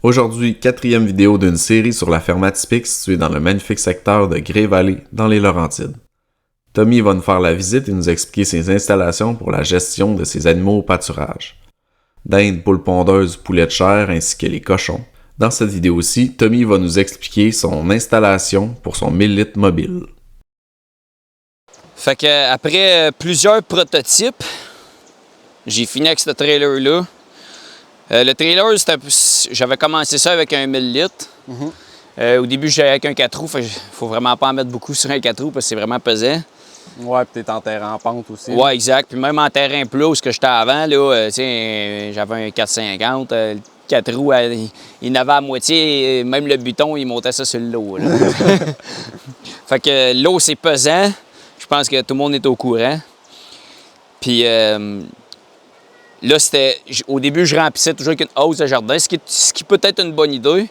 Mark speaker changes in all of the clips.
Speaker 1: Aujourd'hui, quatrième vidéo d'une série sur la ferme atypique située dans le magnifique secteur de Grey-Valley, dans les Laurentides. Tommy va nous faire la visite et nous expliquer ses installations pour la gestion de ses animaux au pâturage. Dindes, poules pondeuses, poulets de chair ainsi que les cochons. Dans cette vidéo-ci, Tommy va nous expliquer son installation pour son 1000 litres mobile.
Speaker 2: Fait que après plusieurs prototypes, j'ai fini avec ce trailer-là. Le trailer, j'avais commencé ça avec un 1000 litres. Au début, j'allais avec un 4 roues. Il faut vraiment pas en mettre beaucoup sur un 4 roues parce que c'est vraiment pesant.
Speaker 3: Ouais, puis t'es en terrain en pente aussi.
Speaker 2: Ouais, exact. Puis même en terrain plat où j'étais avant, là, j'avais un 450. Le 4 roues, il n'avait à moitié. Même le buton, il montait ça sur l'eau. Fait que l'eau, c'est pesant. Je pense que tout le monde est au courant. Puis là, au début, je remplissais toujours avec une hausse de jardin, ce qui peut être une bonne idée.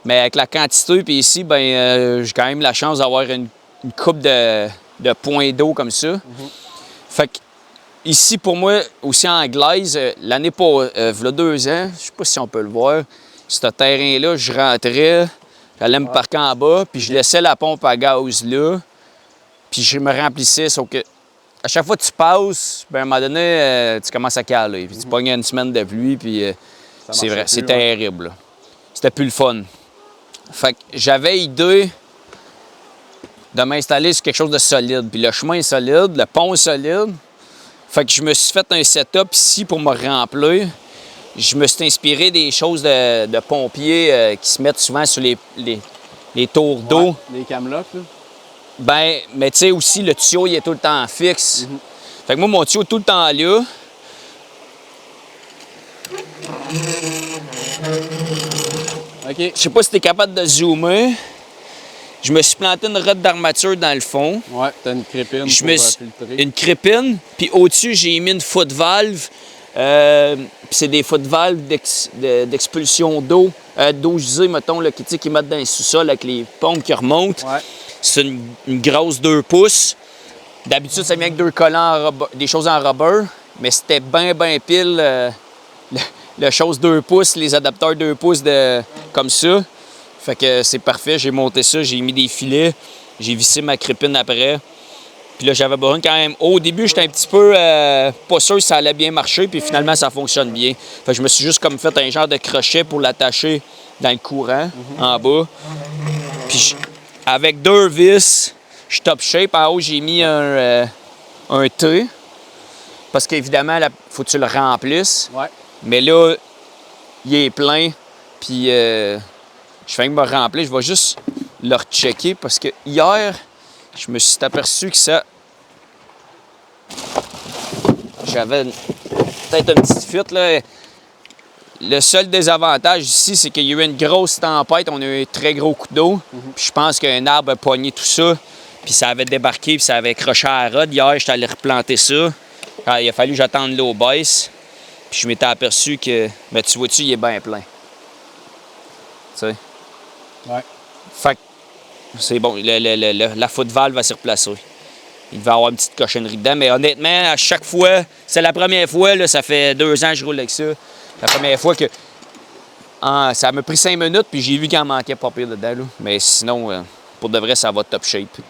Speaker 2: Mais avec la quantité, puis ici, j'ai quand même la chance d'avoir une coupe de points d'eau comme ça. Fait que ici, pour moi, aussi en glaise, l'année passée, il y a 2 ans, je sais pas si on peut le voir, ce terrain-là, je rentrais, j'allais me parquer en bas, puis je laissais la pompe à gaz là, puis je me remplissais, sauf que à chaque fois que tu passes, à un moment donné, tu commences à caler. Puis tu pognes une semaine de pluie, puis c'est vrai, c'est terrible. C'était plus le fun. Fait que j'avais idée de m'installer sur quelque chose de solide. Puis le chemin est solide, le pont est solide. Fait que je me suis fait un setup ici pour me remplir. Je me suis inspiré des choses de pompiers qui se mettent souvent sur les tours d'eau.
Speaker 3: Ouais, les camelots, là.
Speaker 2: Mais tu sais aussi, le tuyau, il est tout le temps fixe. Fait que moi, mon tuyau est tout le temps là.
Speaker 3: OK.
Speaker 2: Je sais pas si tu es capable de zoomer. Je me suis planté une rotte d'armature dans le fond.
Speaker 3: Ouais, t'as une crépine pour filtrer.
Speaker 2: Une crépine, puis au-dessus, j'ai mis une foot valve. Puis c'est des foot valves d'expulsion d'eau. D'eau usée, mettons, là, qui mettent dans le sous-sol avec les pompes qui remontent.
Speaker 3: Ouais.
Speaker 2: C'est une grosse 2 pouces. D'habitude, ça vient avec 2 collants, des choses en rubber, mais c'était bien pile le chose 2 pouces, les adapteurs 2 pouces comme ça. Fait que c'est parfait, j'ai monté ça, j'ai mis des filets, j'ai vissé ma crépine après. Puis là, j'avais besoin quand même. Au début, j'étais un petit peu pas sûr si ça allait bien marcher, puis finalement, ça fonctionne bien. Fait que je me suis juste comme fait un genre de crochet pour l'attacher dans le courant, en bas. Puis avec 2 vis, je top shape. En haut, j'ai mis un T. Parce qu'évidemment, il faut que tu le remplisses.
Speaker 3: Ouais.
Speaker 2: Mais là, il est plein. Puis je fais que me remplir. Je vais juste le rechecker parce que hier, je me suis aperçu que ça. J'avais peut-être une petite fuite, là. Le seul désavantage ici, c'est qu'il y a eu une grosse tempête. On a eu un très gros coup d'eau. Puis je pense qu'un arbre a pogné tout ça. Puis ça avait débarqué, puis ça avait accroché à la rod. Hier, j'étais allé replanter ça. Alors, il a fallu que j'attende l'eau baisse. Puis je m'étais aperçu que, tu vois-tu, il est bien plein. Tu sais?
Speaker 3: Ouais.
Speaker 2: Fait que c'est bon, la foot valve va se replacer. Il va y avoir une petite cochonnerie dedans, mais honnêtement, à chaque fois, c'est la première fois, là, ça fait 2 ans que je roule avec ça. La première fois que ça m'a pris 5 minutes, puis j'ai vu qu'il en manquait pas pire dedans. Là. Mais sinon, pour de vrai, ça va top shape.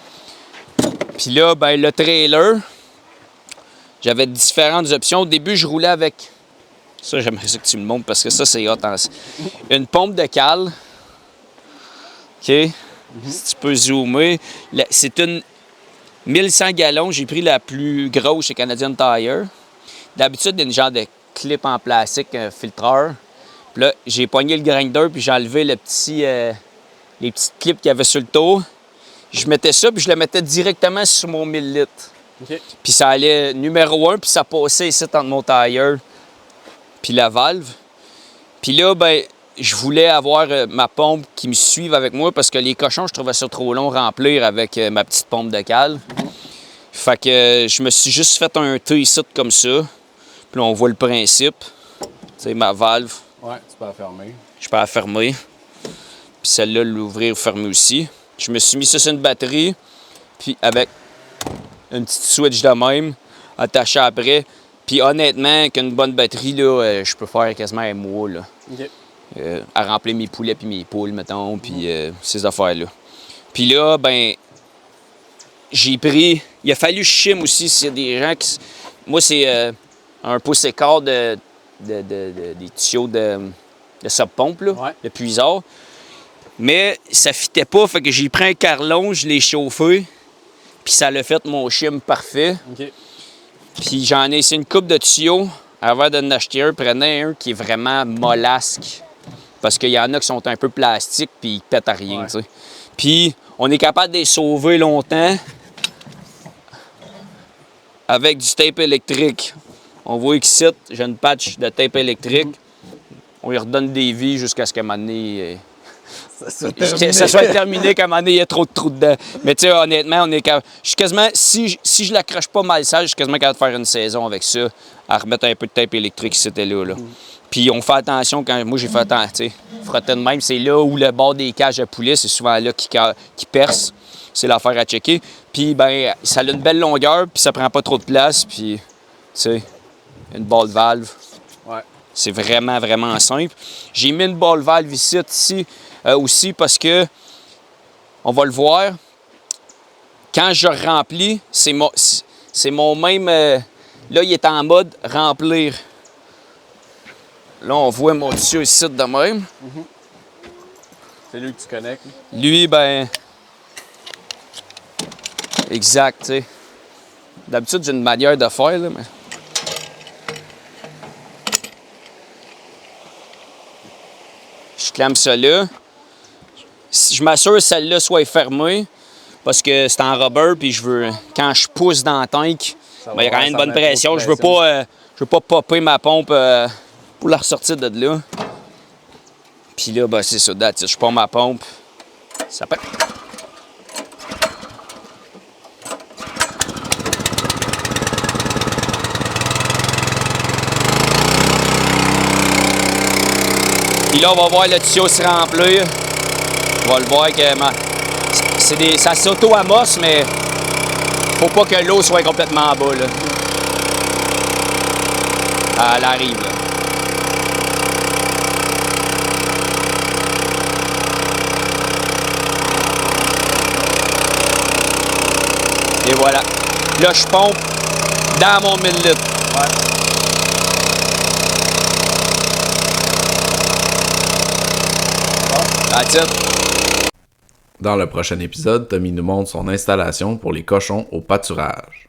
Speaker 2: Puis là, le trailer, j'avais différentes options. Au début, je roulais avec. Ça, j'aimerais ça que tu me montres parce que ça, c'est hot. Une pompe de cale. OK? Si tu peux zoomer. C'est une 1100 gallons. J'ai pris la plus grosse chez Canadian Tire. D'habitude, il y a une genre de clip en plastique, un filtreur. Puis là, j'ai pogné le grinder puis j'ai enlevé les petites clips qu'il y avait sur le tour. Je mettais ça puis je le mettais directement sur mon 1000 litres.
Speaker 3: OK.
Speaker 2: Puis ça allait numéro 1 puis ça passait ici entre mon tire puis la valve. Puis là, je voulais avoir ma pompe qui me suive avec moi parce que les cochons, je trouvais ça trop long à remplir avec ma petite pompe de cale. Fait que je me suis juste fait un T ici comme ça. Puis là, on voit le principe. Tu sais, ma valve.
Speaker 3: Ouais, tu peux la fermer.
Speaker 2: Je peux la fermer. Puis celle-là, l'ouvrir ou fermer aussi. Je me suis mis ça sur une batterie. Puis avec une petite switch de même, attachée après. Puis honnêtement, avec une bonne batterie, là, je peux faire quasiment un mois. Là.
Speaker 3: OK.
Speaker 2: à remplir mes poulets puis mes poules, mettons, puis ces affaires-là. Puis là, ben, j'ai pris... Il a fallu que je chime aussi s'il y a des gens qui... Moi, c'est un pouce écart des tuyaux de sub-pompe, là, de puisard. Mais ça fitait pas, fait que j'ai pris un carlon, je l'ai chauffé, puis ça l'a fait mon chim parfait.
Speaker 3: OK.
Speaker 2: Puis j'en ai essayé une coupe de tuyaux avant de n'acheter un. Prenez un qui est vraiment mollasque. Parce qu'il y en a qui sont un peu plastiques puis ils pètent à rien, tu sais. Puis on est capable de les sauver longtemps avec du tape électrique. On voit ici, j'ai une patch de tape électrique. On lui redonne des vies jusqu'à ce qu'à un moment donné... ça soit terminé qu'à un moment donné, il y a trop de trous dedans. Mais tu sais, honnêtement, on est capable. Je suis quasiment, si je l'accroche pas mal sale, je suis quasiment capable de faire une saison avec ça, à remettre un peu de tape électrique si c'était là. Puis on fait attention quand. Moi, j'ai fait attention, tu sais, frotter de même, c'est là où le bord des cages à poulet, c'est souvent là qui perce. C'est l'affaire à checker. Puis, ben, ça a une belle longueur, puis ça prend pas trop de place, puis, tu sais, une balle valve.
Speaker 3: Ouais.
Speaker 2: C'est vraiment, vraiment simple. J'ai mis une balle valve ici aussi parce que, on va le voir, quand je remplis, c'est mon même... là, il est en mode remplir. Là, on voit mon tuyau ici de même.
Speaker 3: C'est lui que tu connectes.
Speaker 2: Lui, ben... Exact, tu sais. D'habitude, j'ai une manière de faire, là, mais... Je clame ça là. Je m'assure que celle-là soit fermée parce que c'est en rubber puis je veux quand je pousse dans le tank, ben, il y a quand même une bonne pression. Je veux pas popper ma pompe pour la ressortir de là. Puis là, ben, c'est ça, je pompe ma pompe. Ça peut... Puis là, on va voir le tuyau se remplir. On va le voir que ça s'auto-amosse, mais faut pas que l'eau soit complètement en bas. Là. Elle arrive. Là. Et voilà. Là, je pompe dans mon 1000 litres. Ouais.
Speaker 1: Dans le prochain épisode, Tommy nous montre son installation pour les cochons au pâturage.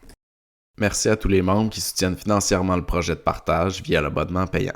Speaker 1: Merci à tous les membres qui soutiennent financièrement le projet de partage via l'abonnement payant.